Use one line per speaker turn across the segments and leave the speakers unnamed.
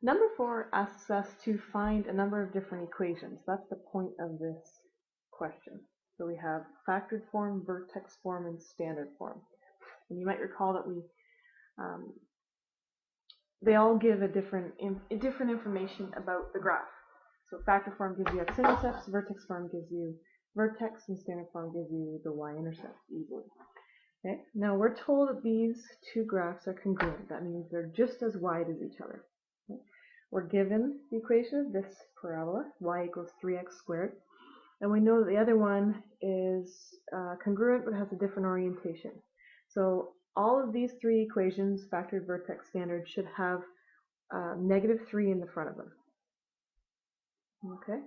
Number 4 asks us to find a number of different equations. That's the point of this question. So we have factored form, vertex form, and standard form. And you might recall that they all give a different information about the graph. So factor form gives you x-intercepts, vertex form gives you vertex, and standard form gives you the y-intercept easily. Okay. Now we're told that these two graphs are congruent. That means they're just as wide as each other. Okay. We're given the equation of this parabola, y equals 3x squared, and we know that the other one is congruent but has a different orientation. So all of these three equations, factored, vertex, standard, should have -3 in the front of them. Okay.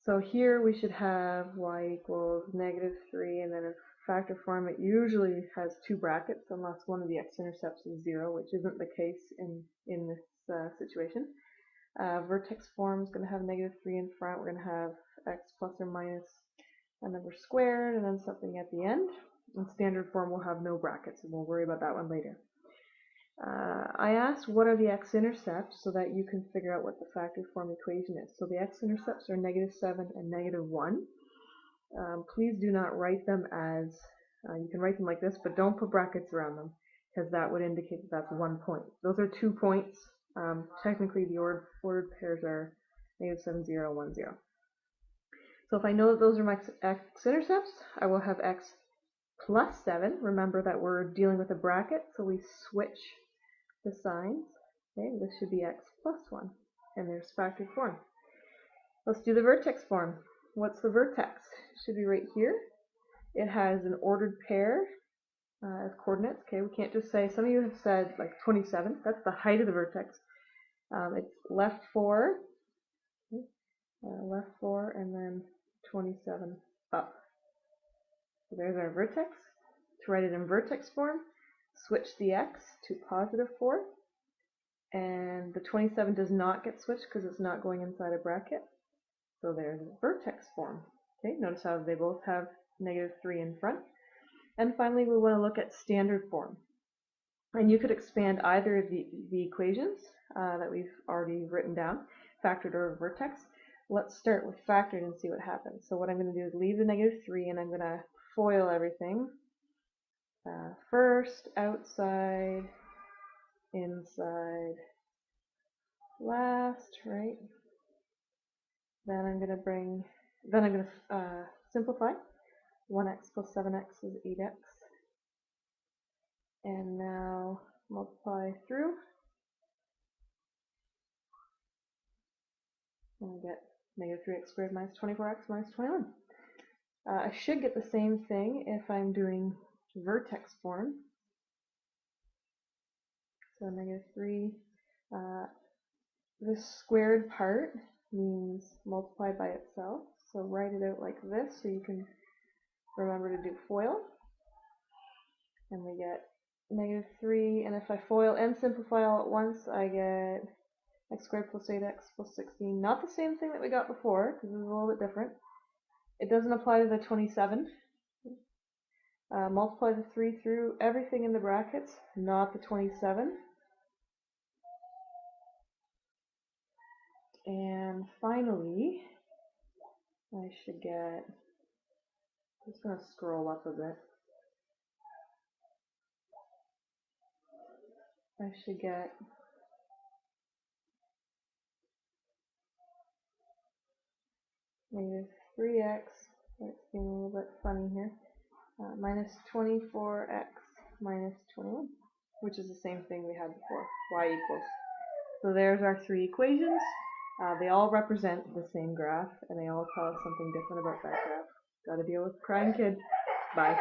So here we should have y equals -3, and then in factor form it usually has two brackets unless one of the x-intercepts is 0, which isn't the case in this situation. Vertex form is going to have -3 in front. We're going to have x plus or minus a number squared and then something at the end. And standard form will have no brackets, and we'll worry about that one later. I asked what are the x-intercepts so that you can figure out what the factored form equation is. So the x-intercepts are -7 and -1. Please do not write them as, you can write them like this, but don't put brackets around them, because that would indicate that that's 1 point. Those are 2 points. Technically the ordered pairs are -7, 0, 1, 0. So if I know that those are my x-intercepts, I will have x plus 7. Remember that we're dealing with a bracket, so we switch the signs. Okay, this should be x plus 1, and there's factored form. Let's do the vertex form. What's the vertex? It should be right here. It has an ordered pair as coordinates. Okay, we can't just say, some of you have said like 27. That's the height of the vertex. It's left 4, and then 27 up. So there's our vertex. To write it in vertex form, switch the x to +4, and the 27 does not get switched because it's not going inside a bracket. So there's vertex form. Okay, notice how they both have -3 in front. And finally, we want to look at standard form. And you could expand either of the equations that we've already written down, factored or vertex. Let's start with factored and see what happens. So what I'm going to do is leave the -3, and I'm going to FOIL everything. First, outside, inside, last, right? Then I'm going to simplify. 1x plus 7x is 8x. And now multiply through. And I get -3x squared minus 24x minus 21. I should get the same thing if I'm doing vertex form. So -3. This squared part means multiply by itself. So write it out like this so you can remember to do FOIL. And we get -3, and if I FOIL and simplify all at once, I get x squared plus 8x plus 16. Not the same thing that we got before, because this is a little bit different. It doesn't apply to the 27. Multiply the 3 through everything in the brackets, not the 27. And finally, I should get, I'm just going to scroll up a bit. I should get -3x, that's being a little bit funny here, minus 24x minus 21, which is the same thing we had before, y equals. So there's our three equations. They all represent the same graph, and they all tell us something different about that graph. Got to deal with crying kids. Bye.